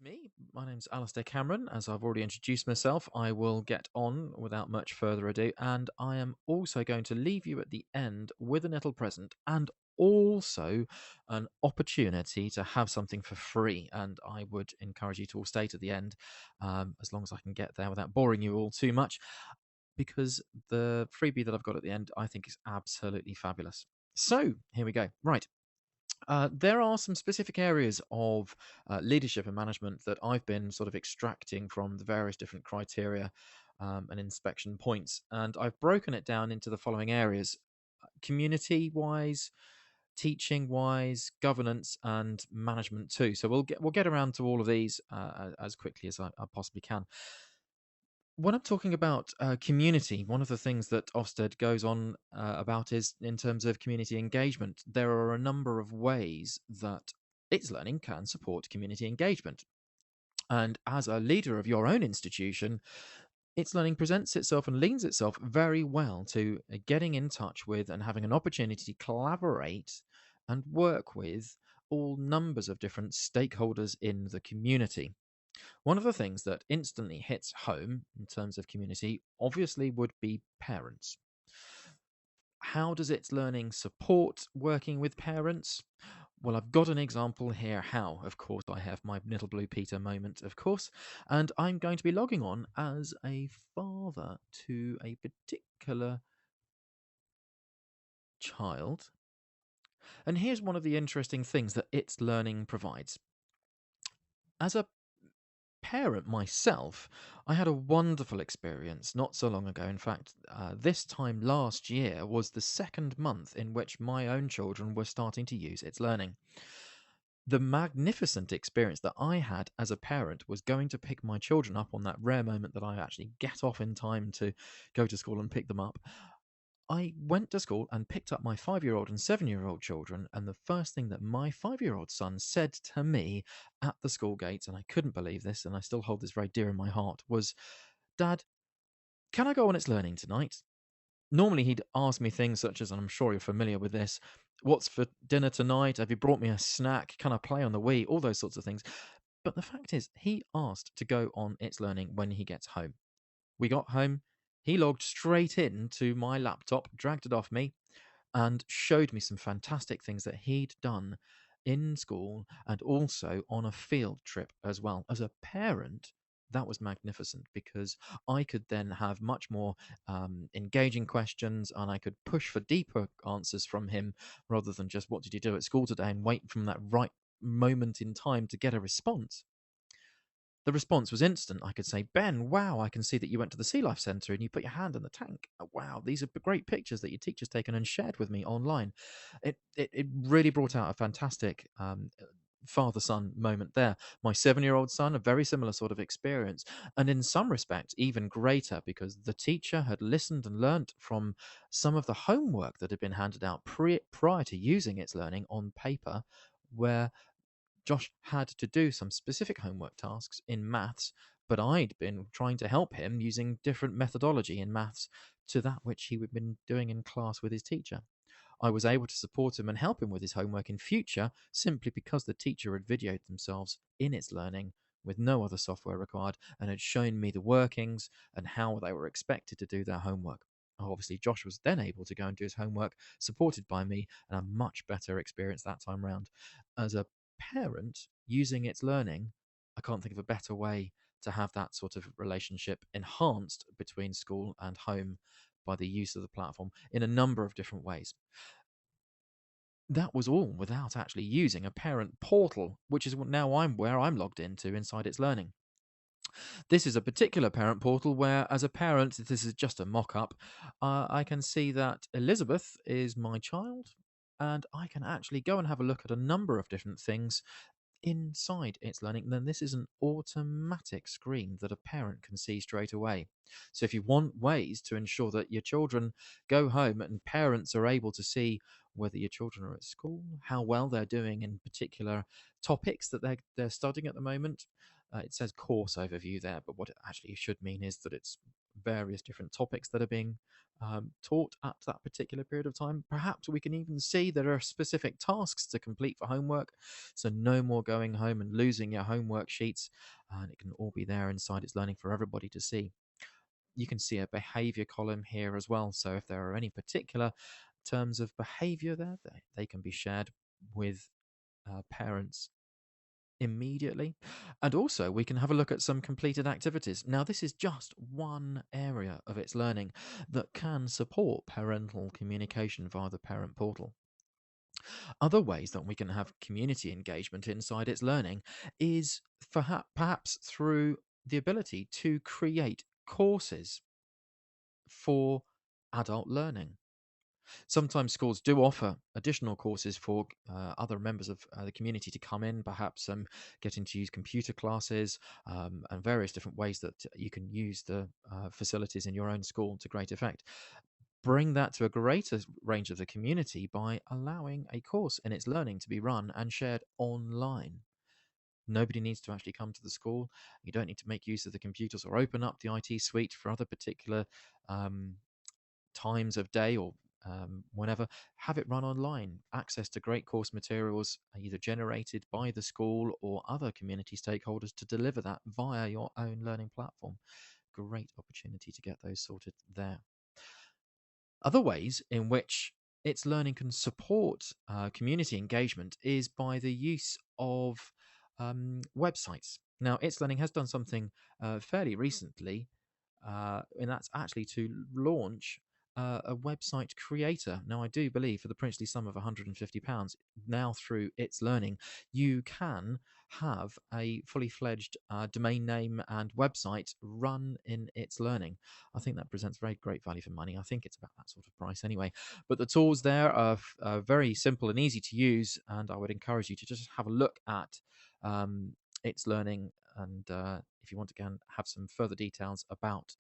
Me. My name's Alistair Cameron. As I've already introduced myself, I will get on without much further ado. And I am also going to leave you at the end with a little present and also an opportunity to have something for free. And I would encourage you to all stay to the end, as long as I can get there without boring you all too much, because the freebie that I've got at the end I think is absolutely fabulous. So here we go. Right. There are some specific areas of leadership and management that I've been sort of extracting from the various different criteria and inspection points, and I've broken it down into the following areas: community wise, teaching wise, governance, and management too. So we'll get around to all of these as quickly as I possibly can. When I'm talking about community, one of the things that Ofsted goes on about is in terms of community engagement. There are a number of ways that its learning can support community engagement. And as a leader of your own institution, its learning presents itself and leans itself very well to getting in touch with and having an opportunity to collaborate and work with all numbers of different stakeholders in the community. One of the things that instantly hits home in terms of community obviously would be parents. How does its learning support working with parents? Well, I've got an example here how. Of course, I have my little blue Peter moment, of course, and I'm going to be logging on as a father to a particular child. And here's one of the interesting things that its learning provides. As a parent myself, I had a wonderful experience not so long ago. In fact, this time last year was the second month in which my own children were starting to use its learning. The magnificent experience that I had as a parent was going to pick my children up on that rare moment that I actually get off in time to go to school and pick them up. I went to school and picked up my 5-year-old and 7-year-old children, and the first thing that my 5-year-old son said to me at the school gates, and I couldn't believe this, and I still hold this very dear in my heart, was, "Dad, can I go on its learning tonight?" Normally, he'd ask me things such as, and I'm sure you're familiar with this, "What's for dinner tonight? Have you brought me a snack? Can I play on the Wii?" All those sorts of things. But the fact is, he asked to go on its learning when he gets home. We got home. He logged straight in to my laptop, dragged it off me, and showed me some fantastic things that he'd done in school and also on a field trip as well. As a parent, that was magnificent because I could then have much more engaging questions and I could push for deeper answers from him rather than just what did you do at school today and wait from that right moment in time to get a response. The response was instant. I could say, "Ben, wow, I can see that you went to the Sea Life Centre and you put your hand in the tank. Oh, wow, these are great pictures that your teacher's taken and shared with me online." It really brought out a fantastic father son moment there. My 7-year-old son, a very similar sort of experience. And in some respects, even greater because the teacher had listened and learnt from some of the homework that had been handed out prior to using its learning on paper, where Josh had to do some specific homework tasks in maths, but I'd been trying to help him using different methodology in maths to that which he had been doing in class with his teacher. I was able to support him and help him with his homework in future simply because the teacher had videoed themselves in its learning with no other software required and had shown me the workings and how they were expected to do their homework. Obviously, Josh was then able to go and do his homework supported by me and a much better experience that time round. As a parent using its learning, I can't think of a better way to have that sort of relationship enhanced between school and home by the use of the platform in a number of different ways. That was all without actually using a parent portal, which is now where I'm logged into inside its learning. This is a particular parent portal where, as a parent, this is just a mock up. I can see that Elizabeth is my child, and I can actually go and have a look at a number of different things inside its learning. Then this is an automatic screen that a parent can see straight away. So if you want ways to ensure that your children go home and parents are able to see whether your children are at school, how well they're doing in particular topics that they're studying at the moment, It says course overview there, but what it actually should mean is that it's various different topics that are being taught at that particular period of time. Perhaps we can even see there are specific tasks to complete for homework, so no more going home and losing your homework sheets, and it can all be there inside its learning for everybody to see. You can see a behavior column here as well, so if there are any particular terms of behavior there, they can be shared with parents immediately. And also, we can have a look at some completed activities. Now, this is just one area of its learning that can support parental communication via the parent portal. Other ways that we can have community engagement inside its learning is perhaps through the ability to create courses for adult learning. Sometimes schools do offer additional courses for other members of the community to come in, perhaps getting to use computer classes and various different ways that you can use the facilities in your own school to great effect. Bring that to a greater range of the community by allowing a course in its learning to be run and shared online. Nobody needs to actually come to the school. You don't need to make use of the computers or open up the IT suite for other particular um, times of day or whenever. Have it run online. Access to great course materials, either generated by the school or other community stakeholders, to deliver that via your own learning platform. Great opportunity to get those sorted there. Other ways in which its learning can support community engagement is by the use of websites. Now, its learning has done something fairly recently, and that's actually to launch a website creator. Now, I do believe for the princely sum of £150, now through its learning, you can have a fully fledged domain name and website run in its learning. I think that presents very great value for money. I think it's about that sort of price anyway. But the tools there are very simple and easy to use, and I would encourage you to just have a look at its learning. And if you want to again have some further details about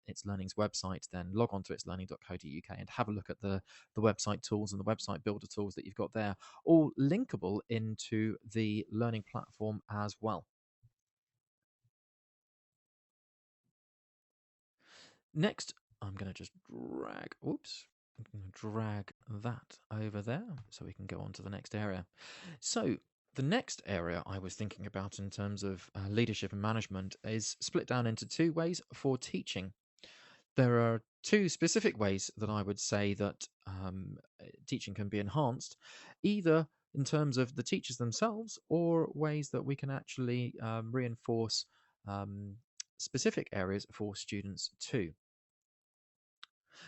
its learning's website, then log on to itslearning.co.uk and have a look at the website tools and the website builder tools that you've got there, all linkable into the learning platform as well. Next, I'm going to just drag that over there so we can go on to the next area. So the next area I was thinking about in terms of leadership and management is split down into two ways for teaching. There are two specific ways that I would say that teaching can be enhanced, either in terms of the teachers themselves or ways that we can actually reinforce um, specific areas for students too.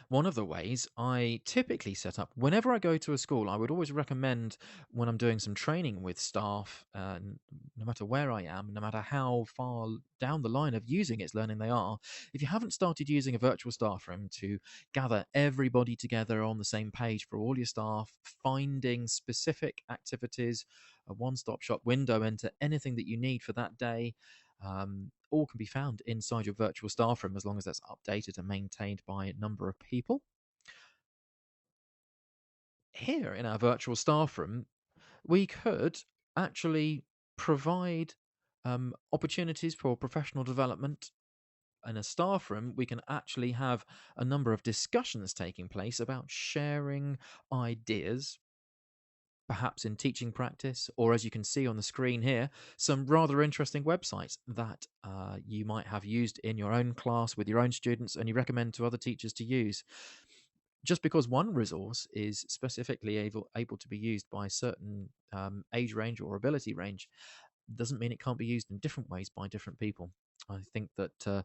One of the ways I typically set up whenever I go to a school, I would always recommend when I'm doing some training with staff, no matter where I am, no matter how far down the line of using its learning they are, if you haven't started using a virtual staff room to gather everybody together on the same page for all your staff, finding specific activities, a one stop shop window into anything that you need for that day. All can be found inside your virtual staff room as long as that's updated and maintained by a number of people. Here in our virtual staff room, we could actually provide opportunities for professional development. In a staff room, we can actually have a number of discussions taking place about sharing ideas, perhaps in teaching practice, or as you can see on the screen here, some rather interesting websites that you might have used in your own class with your own students and you recommend to other teachers to use. Just because one resource is specifically able to be used by a certain age range or ability range doesn't mean it can't be used in different ways by different people. I think that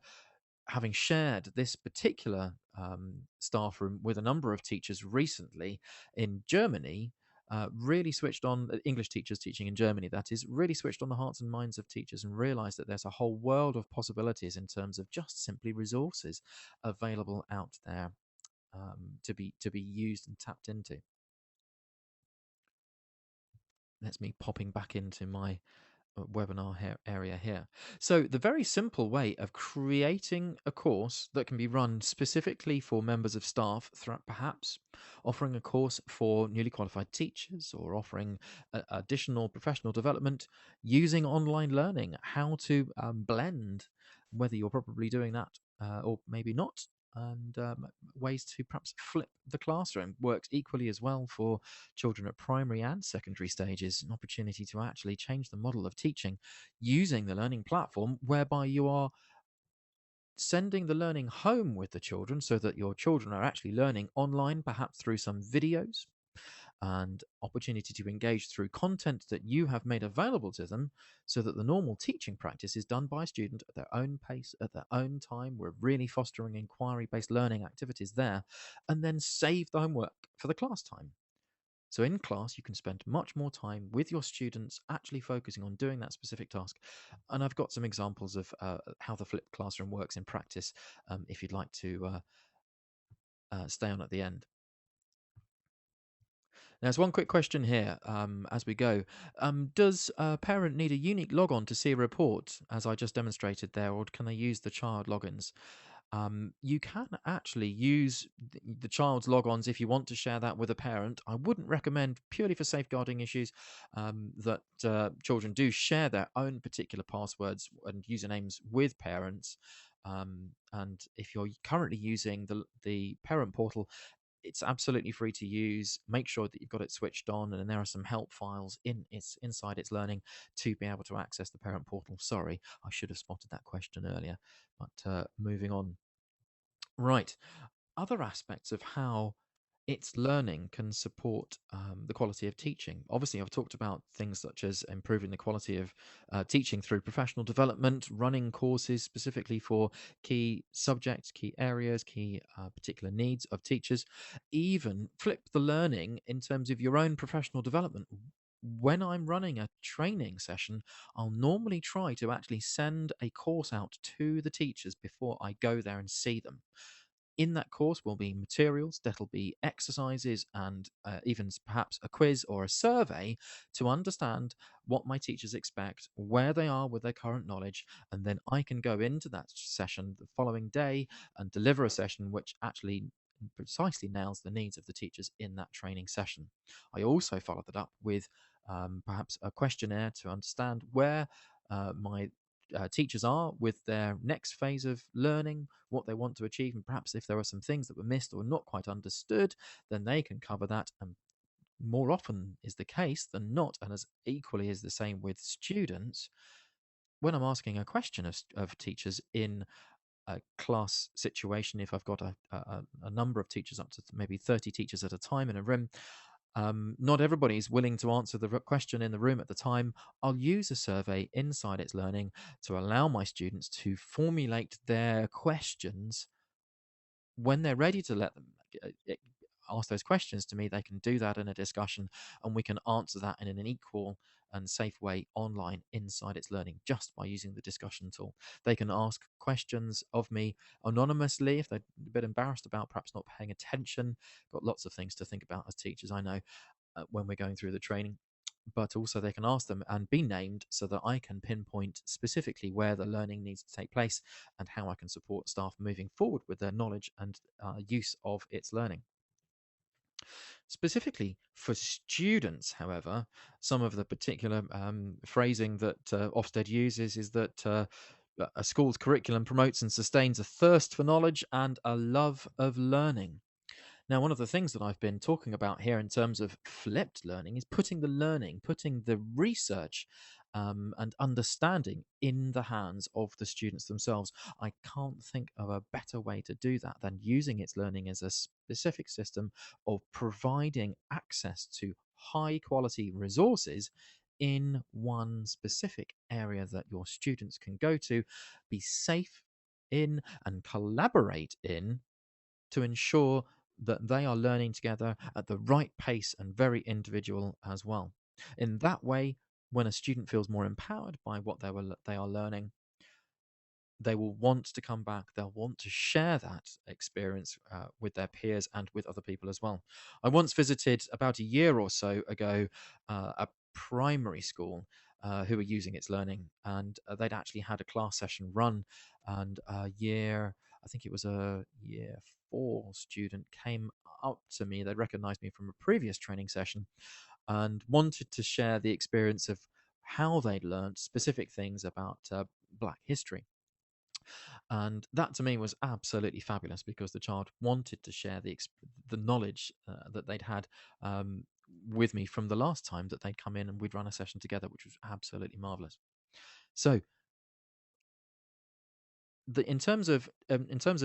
having shared this particular staff room with a number of teachers recently in Germany, really switched on English teachers teaching in Germany, that is, really switched on the hearts and minds of teachers and realized that there's a whole world of possibilities in terms of just simply resources available out there to be used and tapped into. That's me popping back into my webinar area here. So, the very simple way of creating a course that can be run specifically for members of staff, perhaps offering a course for newly qualified teachers or offering additional professional development using online learning, how to blend, whether you're probably doing that or maybe not. And ways to perhaps flip the classroom works equally as well for children at primary and secondary stages, an opportunity to actually change the model of teaching using the learning platform, whereby you are sending the learning home with the children so that your children are actually learning online, perhaps through some videos and opportunity to engage through content that you have made available to them, so that the normal teaching practice is done by a student at their own pace, at their own time. We're really fostering inquiry based learning activities there, and then save the homework for the class time. So in class, you can spend much more time with your students actually focusing on doing that specific task. And I've got some examples of how the flipped classroom works in practice if you'd like to stay on at the end. There's one quick question here as we go. Does a parent need a unique logon to see a report, as I just demonstrated there, or can they use the child logins? You can actually use the child's logons if you want to share that with a parent. I wouldn't recommend, purely for safeguarding issues, that children do share their own particular passwords and usernames with parents. And if you're currently using the parent portal, it's absolutely free to use. Make sure that you've got it switched on, and there are some help files inside its learning to be able to access the parent portal. Sorry, I should have spotted that question earlier. But moving on. Right. Other aspects of how its learning can support the quality of teaching. Obviously, I've talked about things such as improving the quality of teaching through professional development, running courses specifically for key subjects, key areas, key particular needs of teachers, even flip the learning in terms of your own professional development. When I'm running a training session, I'll normally try to actually send a course out to the teachers before I go there and see them. In that course will be materials, that'll be exercises, and even perhaps a quiz or a survey to understand what my teachers expect, where they are with their current knowledge, and then I can go into that session the following day and deliver a session which actually precisely nails the needs of the teachers in that training session. I also follow that up with perhaps a questionnaire to understand where my teachers are with their next phase of learning, what they want to achieve, and perhaps if there are some things that were missed or not quite understood, then they can cover that. And more often is the case than not, and as equally is the same with students, when I'm asking a question of teachers in a class situation, if I've got a number of teachers, up to maybe 30 teachers at a time in a room, not everybody is willing to answer the question in the room at the time. I'll use a survey inside its learning to allow my students to formulate their questions when they're ready to let them ask those questions to me. They can do that in a discussion, and we can answer that in an equal and safe way online inside its learning just by using the discussion tool. They can ask questions of me anonymously if they're a bit embarrassed about perhaps not paying attention. Got lots of things to think about as teachers, I know, when we're going through the training. But also they can ask them and be named so that I can pinpoint specifically where the learning needs to take place and how I can support staff moving forward with their knowledge and use of its learning. Specifically for students, however, some of the particular phrasing that Ofsted uses is that a school's curriculum promotes and sustains a thirst for knowledge and a love of learning. Now, one of the things that I've been talking about here in terms of flipped learning is putting the learning, putting the research and understanding in the hands of the students themselves. I can't think of a better way to do that than using its learning as a specific system of providing access to high quality resources in one specific area that your students can go to, be safe in, and collaborate in to ensure that they are learning together at the right pace and very individual as well. In that way, when a student feels more empowered by what they are learning, they will want to come back. They'll want to share that experience with their peers and with other people as well. I once visited about a year or so ago a primary school, who were using It's Learning, and they'd actually had a class session run, and I think it was a year 4 student came up to me. They'd recognized me from a previous training session and wanted to share the experience of how they'd learned specific things about Black history. And that to me was absolutely fabulous because the child wanted to share the knowledge that they'd had um, with me from the last time that they'd come in and we'd run a session together, which was absolutely marvelous. So in terms of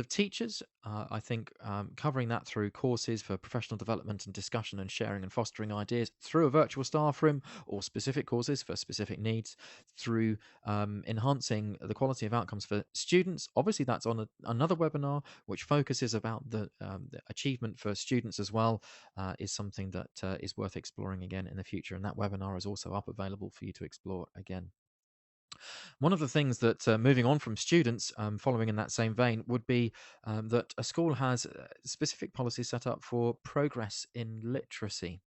teachers, I think covering that through courses for professional development and discussion and sharing and fostering ideas through a virtual staff room or specific courses for specific needs, through enhancing the quality of outcomes for students. Obviously, that's on another webinar which focuses about the achievement for students as well. Is something that is worth exploring again in the future, and that webinar is also up available for you to explore again. One of the things that, moving on from students, following in that same vein, would be that a school has specific policies set up for progress in literacy.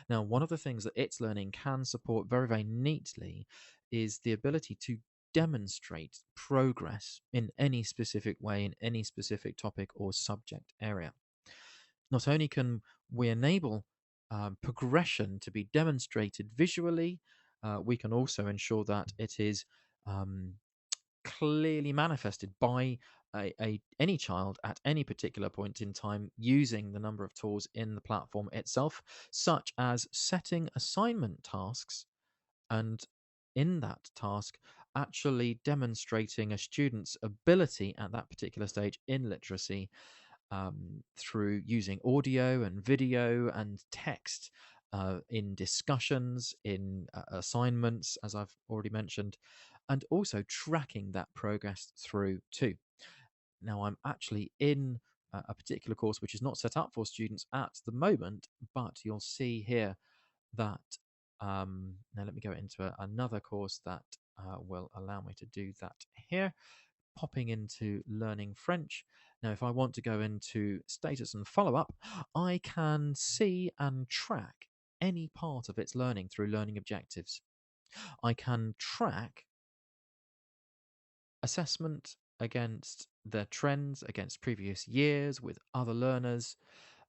Now, one of the things that It's Learning can support very, very neatly is the ability to demonstrate progress in any specific way, in any specific topic or subject area. Not only can we enable progression to be demonstrated visually, we can also ensure that it is um, clearly manifested by any child at any particular point in time using the number of tools in the platform itself, such as setting assignment tasks and in that task actually demonstrating a student's ability at that particular stage in literacy through using audio and video and text in discussions, in assignments, as I've already mentioned, and also tracking that progress through too. Now, I'm actually in a particular course which is not set up for students at the moment, but you'll see here that. Now, let me go into another course that will allow me to do that here. Popping into learning French. Now, if I want to go into status and follow up, I can see and track any part of its learning through learning objectives. I can track assessment against the trends, against previous years with other learners,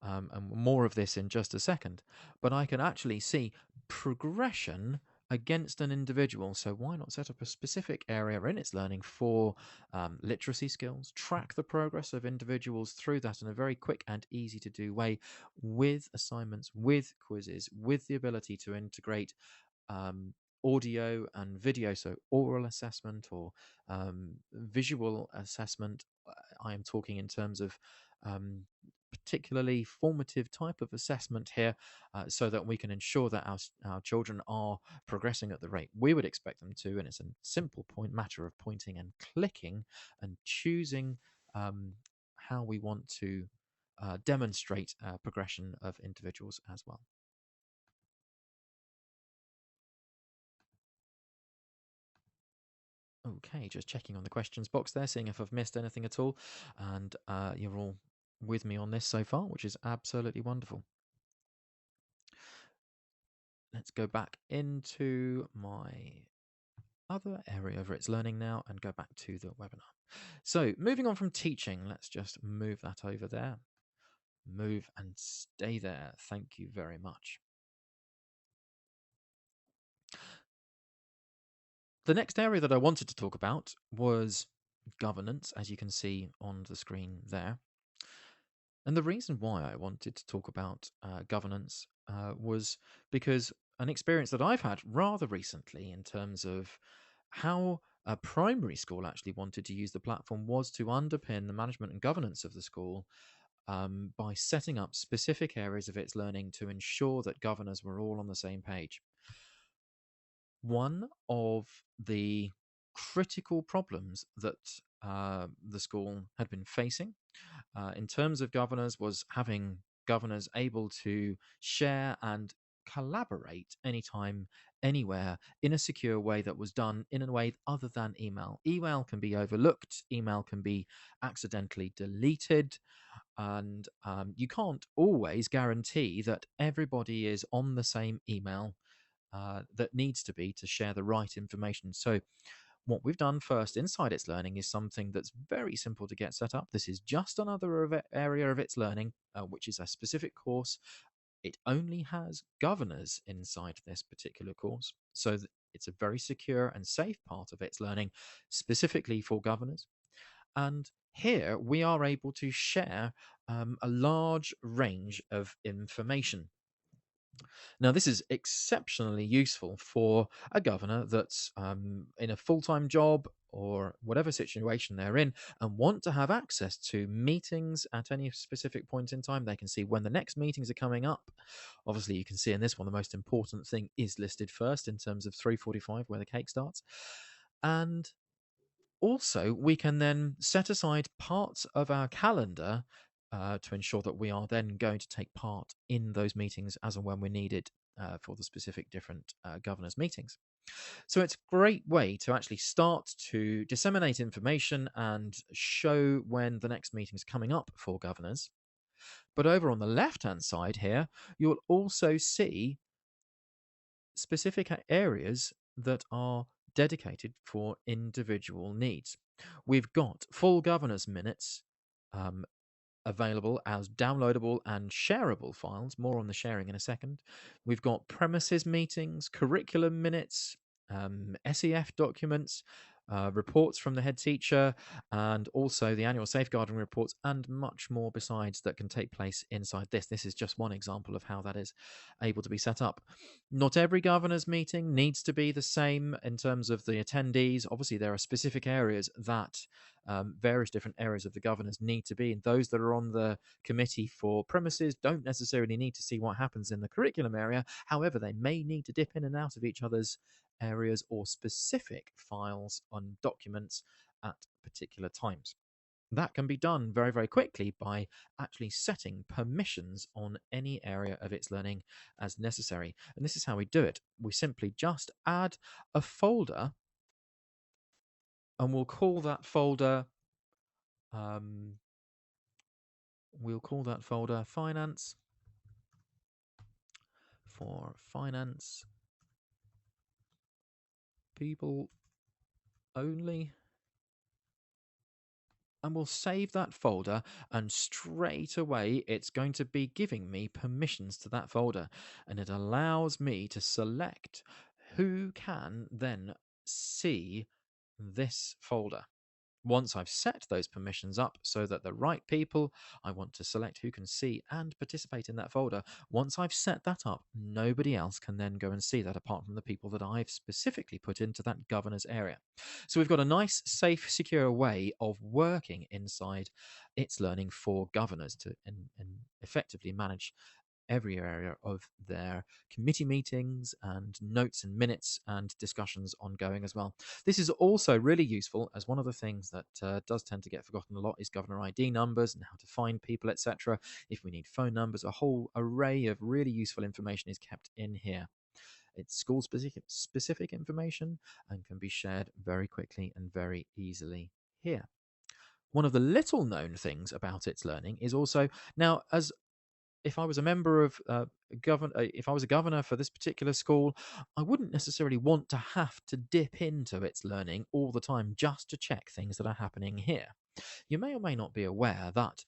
and more of this in just a second. But I can actually see progression against an individual. So why not set up a specific area in its learning for literacy skills, track the progress of individuals through that in a very quick and easy to do way with assignments, with quizzes, with the ability to integrate um, audio and video, so oral assessment or visual assessment. I am talking in terms of um, particularly formative type of assessment here, so that we can ensure that our children are progressing at the rate we would expect them to. And it's a simple matter of pointing and clicking and choosing how we want to demonstrate progression of individuals as well. Okay, just checking on the questions box there, seeing if I've missed anything at all. And you're all with me on this so far, which is absolutely wonderful. Let's go back into my other area over It's Learning now and go back to the webinar. So moving on from teaching, let's just move that over there. Move and stay there. Thank you very much. The next area that I wanted to talk about was governance, as you can see on the screen there. And the reason why I wanted to talk about governance was because an experience that I've had rather recently in terms of how a primary school actually wanted to use the platform was to underpin the management and governance of the school by setting up specific areas of its learning to ensure that governors were all on the same page. One of the critical problems that the school had been facing in terms of governors was having governors able to share and collaborate anytime, anywhere in a secure way that was done in a way other than email. Email can be overlooked, email can be accidentally deleted, and you can't always guarantee that everybody is on the same email that needs to be to share the right information. So, what we've done first inside It's Learning is something that's very simple to get set up. This is just another area of It's Learning, which is a specific course. It only has governors inside this particular course, so it's a very secure and safe part of It's Learning specifically for governors. And here we are able to share a large range of information. Now, this is exceptionally useful for a governor that's in a full time job or whatever situation they're in and want to have access to meetings at any specific point in time. They can see when the next meetings are coming up. Obviously, you can see in this one the most important thing is listed first in terms of 3:45, where the cake starts. And also, we can then set aside parts of our calendar to ensure that we are then going to take part in those meetings as and when we're needed for the specific different governors' meetings. So it's a great way to actually start to disseminate information and show when the next meeting's coming up for governors. But over on the left-hand side here, you'll also see specific areas that are dedicated for individual needs. We've got full governors minutes um, available as downloadable and shareable files. More on the sharing in a second. We've got premises meetings, curriculum minutes, SEF documents, reports from the head teacher, and also the annual safeguarding reports, and much more besides that can take place inside this. This is just one example of how that is able to be set up. Not every governor's meeting needs to be the same in terms of the attendees. Obviously, there are specific areas that various different areas of the governors need to be, and those that are on the committee for premises don't necessarily need to see what happens in the curriculum area. However, they may need to dip in and out of each other's areas or specific files on documents at particular times. That can be done very, very quickly by actually setting permissions on any area of It's Learning as necessary. And this is how we do it. We simply just add a folder, and we'll call that folder um, finance, for finance people only. And we'll save that folder, and straight away it's going to be giving me permissions to that folder, and it allows me to select who can then see this folder. Once I've set those permissions up so that the right people I want to select who can see and participate in that folder, once I've set that up, nobody else can then go and see that apart from the people that I've specifically put into that governor's area. So we've got a nice, safe, secure way of working inside It's Learning for governors to and effectively manage every area of their committee meetings and notes and minutes and discussions ongoing as well. This is also really useful, as one of the things that does tend to get forgotten a lot is governor ID numbers and how to find people, etc. If we need phone numbers, a whole array of really useful information is kept in here. It's school specific information and can be shared very quickly and very easily here. One of the little known things about It's Learning is also, now, as if I was a member of if I was a governor for this particular school, I wouldn't necessarily want to have to dip into It's Learning all the time just to check things that are happening here. You may or may not be aware that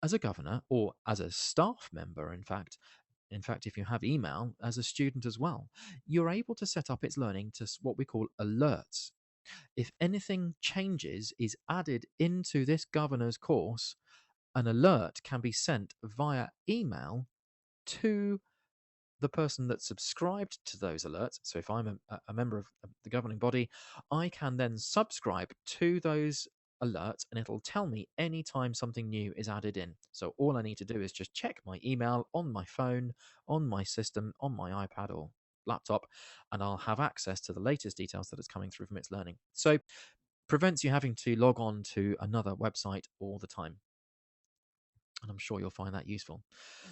as a governor, or as a staff member, in fact, if you have email as a student as well, you're able to set up It's Learning to what we call alerts. If anything changes is added into this governor's course, an alert can be sent via email to the person that subscribed to those alerts. So if I'm a member of the governing body, I can then subscribe to those alerts, and it'll tell me anytime something new is added in. So all I need to do is just check my email on my phone, on my system, on my iPad or laptop, and I'll have access to the latest details that is coming through from It's Learning. So prevents you having to log on to another website all the time. And I'm sure you'll find that useful.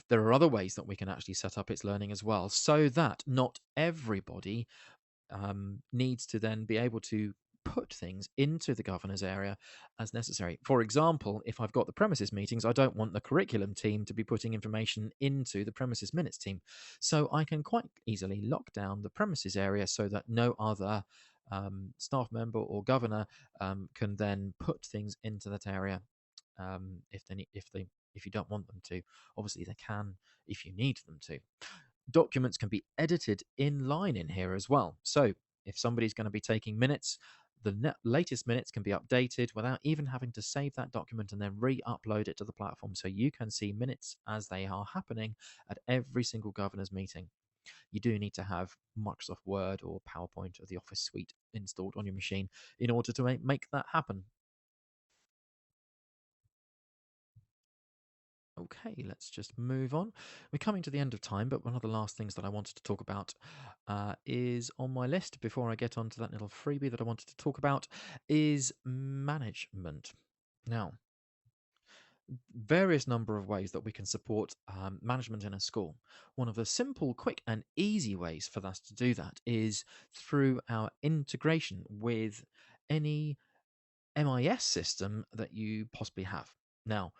There are other ways that we can actually set up It's Learning as well, so that not everybody needs to then be able to put things into the governor's area as necessary. For example, if I've got the premises meetings, I don't want the curriculum team to be putting information into the premises minutes team. So I can quite easily lock down the premises area so that no other staff member or governor can then put things into that area if you don't want them to. Obviously, they can if you need them to. Documents can be edited in line in here as well. So if somebody's going to be taking minutes, the latest minutes can be updated without even having to save that document and then re-upload it to the platform, so you can see minutes as they are happening at every single governor's meeting. You do need to have Microsoft Word or PowerPoint or the Office suite installed on your machine in order to make that happen. Okay, let's just move on. We're coming to the end of time, but one of the last things that I wanted to talk about is on my list before I get onto that little freebie that I wanted to talk about is management. Now, various number of ways that we can support management in a school. One of the simple, quick, and easy ways for us to do that is through our integration with any MIS system that you possibly have. Now,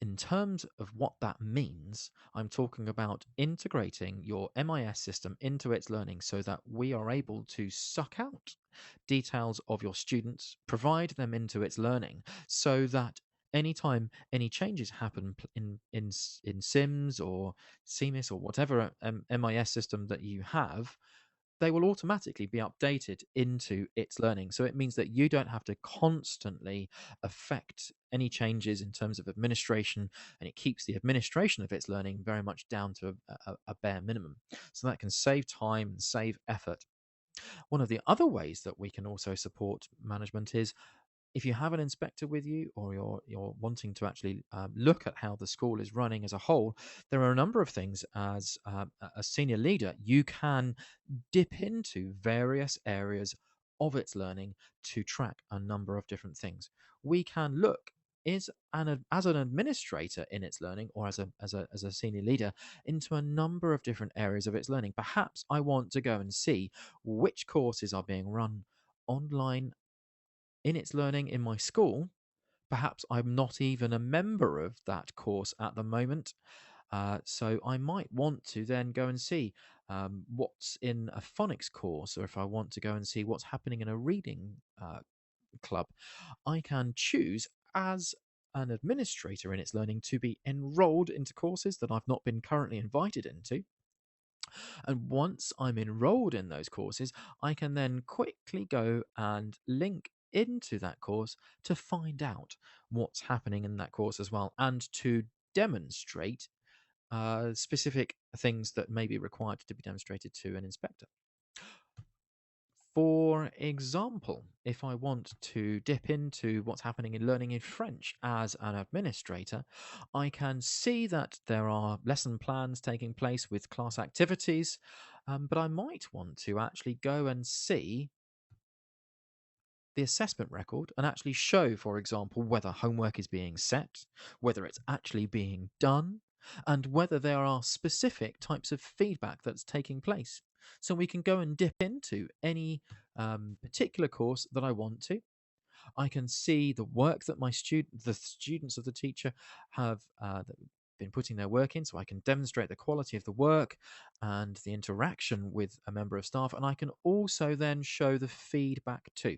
in terms of what that means, I'm talking about integrating your MIS system into its learning so that we are able to suck out details of your students, provide them into its learning so that anytime any changes happen in Sims or CMIS or whatever MIS system that you have, they will automatically be updated into its learning. So it means that you don't have to constantly affect any changes in terms of administration, and it keeps the administration of its learning very much down to a bare minimum. So that can save time and save effort. One of the other ways that we can also support management is if you have an inspector with you, or you're wanting to actually look at how the school is running as a whole, there are a number of things as a senior leader you can dip into various areas of its learning to track a number of different things. We can look as an administrator in its learning, or as a senior leader, into a number of different areas of its learning. Perhaps I want to go and see which courses are being run online in its learning in my school. Perhaps I'm not even a member of that course at the moment. So I might want to then go and see what's in a phonics course, or if I want to go and see what's happening in a reading club, I can choose as an administrator in its learning to be enrolled into courses that I've not been currently invited into. And once I'm enrolled in those courses, I can then quickly go and link into that course to find out what's happening in that course as well, and to demonstrate specific things that may be required to be demonstrated to an inspector. For example, if I want to dip into what's happening in learning in French as an administrator, I can see that there are lesson plans taking place with class activities, but I might want to actually go and see the assessment record and actually show, for example, whether homework is being set, whether it's actually being done, and whether there are specific types of feedback that's taking place. So we can go and dip into any particular course that I want to. I can see the work that the students of the teacher have been putting their work in, so I can demonstrate the quality of the work and the interaction with a member of staff, and I can also then show the feedback too.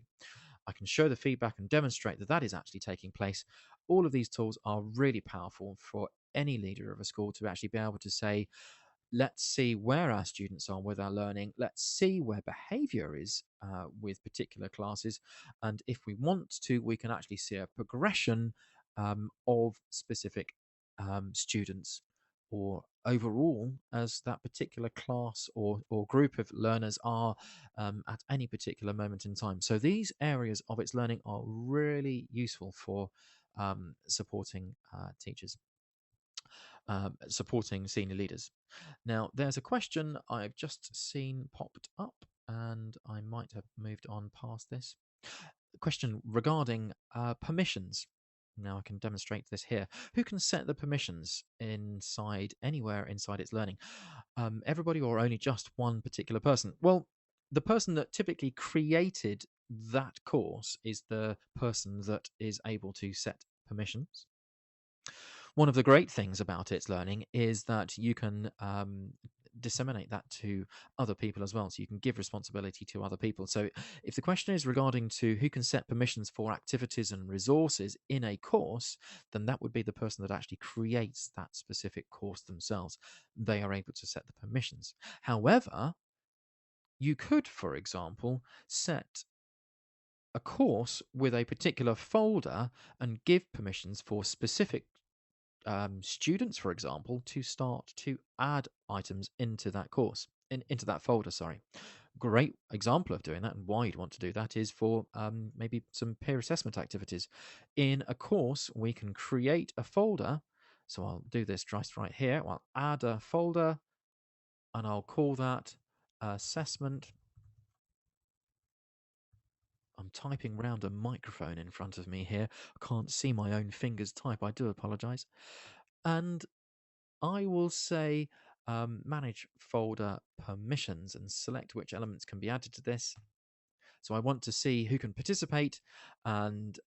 I can show the feedback and demonstrate that that is actually taking place. All of these tools are really powerful for any leader of a school to actually be able to say, let's see where our students are with our learning. Let's see where behavior is with particular classes. And if we want to, we can actually see a progression of specific students, or overall as that particular class or group of learners are at any particular moment in time. So these areas of its learning are really useful for supporting teachers, supporting senior leaders. Now, there's a question I've just seen popped up, and I might have moved on past this. A question regarding permissions. Now, I can demonstrate this here. Who can set the permissions anywhere inside its learning? Everybody, or only just one particular person? Well, the person that typically created that course is the person that is able to set permissions. One of the great things about its learning is that you can disseminate that to other people as well. So you can give responsibility to other people. So if the question is regarding to who can set permissions for activities and resources in a course, then that would be the person that actually creates that specific course themselves. They are able to set the permissions. However, you could, for example, set a course with a particular folder and give permissions for specific students, for example, to start to add items into that course, into that folder. Sorry. Great example of doing that, and why you'd want to do that is for maybe some peer assessment activities. In a course, we can create a folder. So I'll do this just right here. I'll add a folder, and I'll call that assessment. I'm typing round a microphone in front of me here. I can't see my own fingers type. I do apologize. And I will say manage folder permissions and select which elements can be added to this. So I want to see who can participate and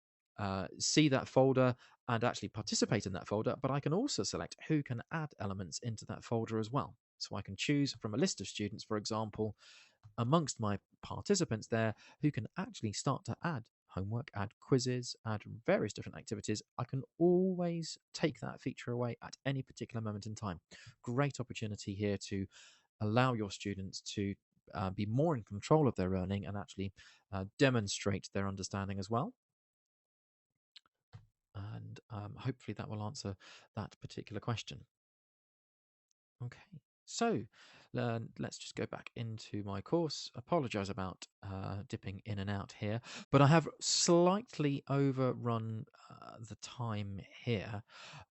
see that folder and actually participate in that folder, but I can also select who can add elements into that folder as well. So I can choose from a list of students, for example, amongst my participants there who can actually start to add homework, add quizzes, add various different activities. I can always take that feature away at any particular moment in time. Great opportunity here to allow your students to be more in control of their learning and actually demonstrate their understanding as well. And hopefully that will answer that particular question. Okay, so let's just go back into my course. Apologize about dipping in and out here, but I have slightly overrun the time here.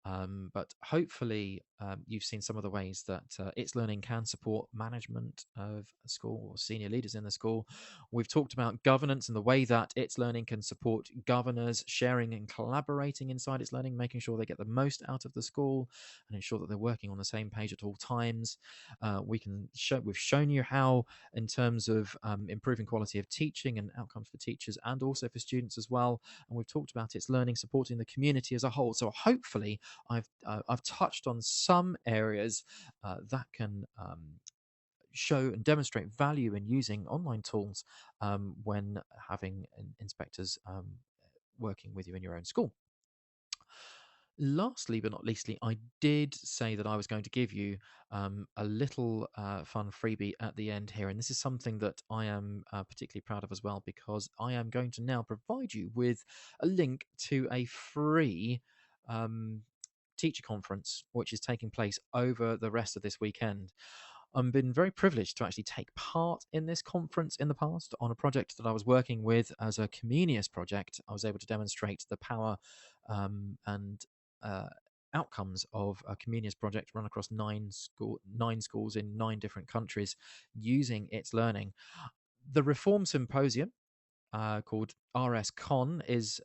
But hopefully, you've seen some of the ways that its learning can support management of a school or senior leaders in the school. We've talked about governance and the way that its learning can support governors sharing and collaborating inside its learning, making sure they get the most out of the school and ensure that they're working on the same page at all times. We've shown you how, in terms of improving quality of teaching and outcomes for teachers and also for students as well. And we've talked about its learning supporting the community as a whole. So hopefully, I've touched on some areas that can show and demonstrate value in using online tools when having inspectors working with you in your own school. Lastly, but not leastly, I did say that I was going to give you a little fun freebie at the end here. And this is something that I am particularly proud of as well, because I am going to now provide you with a link to a free um, teacher conference, which is taking place over the rest of this weekend. I've been very privileged to actually take part in this conference in the past on a project that I was working with as a Comenius project. I was able to demonstrate the power and uh, outcomes of a Comenius project run across nine schools in 9 different countries using its learning. The Reform Symposium, called RS Con, is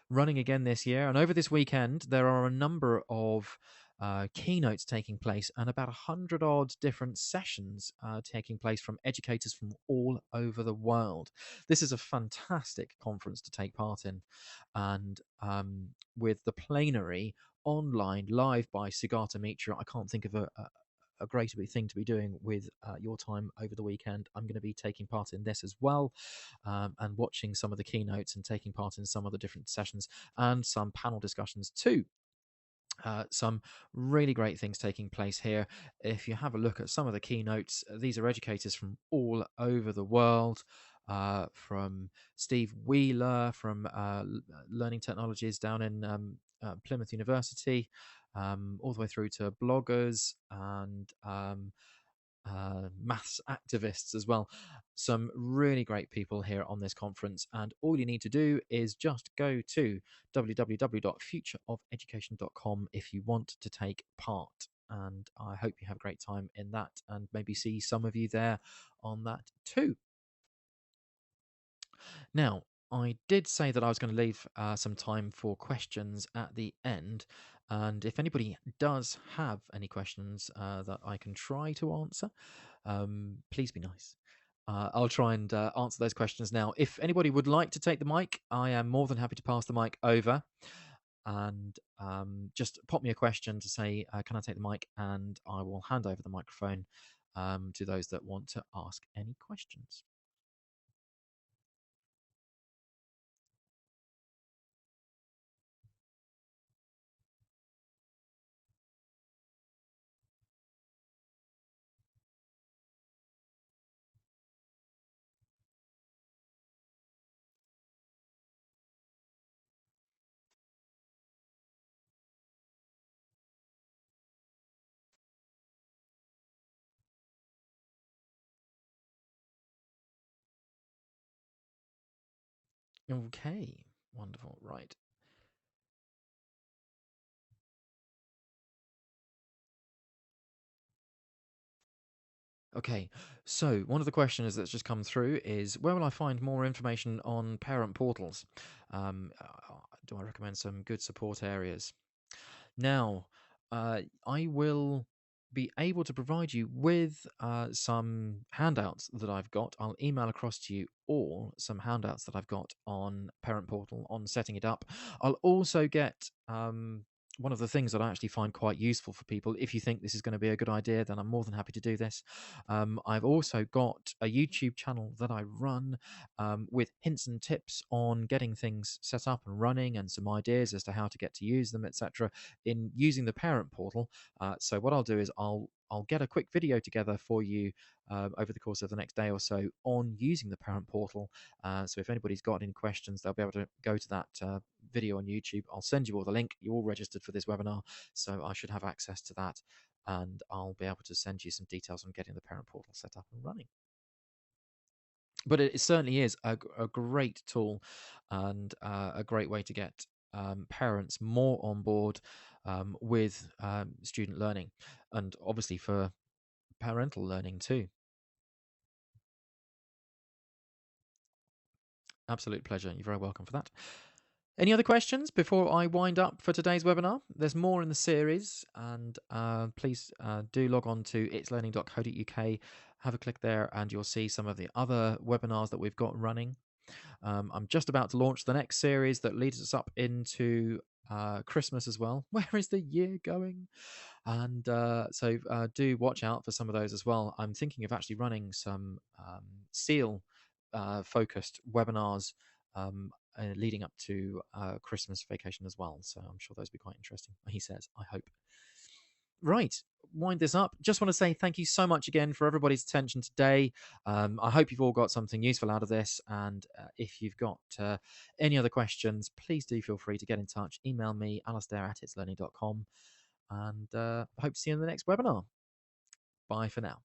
running again this year. And over this weekend, there are a number of keynotes taking place and about 100 odd different sessions taking place from educators from all over the world. This is a fantastic conference to take part in. And with the plenary online live by Sugata Mitra, I can't think of a greater thing to be doing with your time over the weekend. I'm going to be taking part in this as well, and watching some of the keynotes and taking part in some of the different sessions and some panel discussions too. Some really great things taking place here. If you have a look at some of the keynotes, these are educators from all over the world. From Steve Wheeler from Learning Technologies down in Plymouth University, all the way through to bloggers and maths activists as well. Some really great people here on this conference, and all you need to do is just go to www.futureofeducation.com if you want to take part. And I hope you have a great time in that, and maybe see some of you there on that too. Now, I did say that I was going to leave some time for questions at the end. And if anybody does have any questions that I can try to answer, please be nice. I'll try and answer those questions now. If anybody would like to take the mic, I am more than happy to pass the mic over. And just pop me a question to say, can I take the mic? And I will hand over the microphone to those that want to ask any questions. Okay, wonderful. Right. Okay, so one of the questions that's just come through is where will I find more information on parent portals? Do I recommend some good support areas? Now, I will be able to provide you with some handouts that I've got. I'll email across to you all some handouts that I've got on Parent Portal on setting it up. I'll also get one of the things that I actually find quite useful for people. If you think this is going to be a good idea, then I'm more than happy to do this. I've also got a YouTube channel that I run with hints and tips on getting things set up and running, and some ideas as to how to get to use them, etc. In using the parent portal. So what I'll do is I'll get a quick video together for you over the course of the next day or so on using the parent portal. So if anybody's got any questions, they'll be able to go to that video on YouTube. I'll send you all the link. You're all registered for this webinar, so I should have access to that, and I'll be able to send you some details on getting the parent portal set up and running. But it certainly is a great tool, and a great way to get parents more on board with student learning, and obviously for parental learning too. Absolute pleasure. You're very welcome for that. Any other questions before I wind up for today's webinar? There's more in the series, and please do log on to itslearning.co.uk, have a click there, and you'll see some of the other webinars that we've got running. I'm just about to launch the next series that leads us up into Christmas as well. Where is the year going? And so do watch out for some of those as well. I'm thinking of actually running some SEAL focused webinars leading up to Christmas vacation as well. So I'm sure those will be quite interesting. He says, I hope. Right, wind this up. Just want to say thank you so much again for everybody's attention today. I hope you've all got something useful out of this. And if you've got any other questions, please do feel free to get in touch. Email me, alastair@itslearning.com. And hope to see you in the next webinar. Bye for now.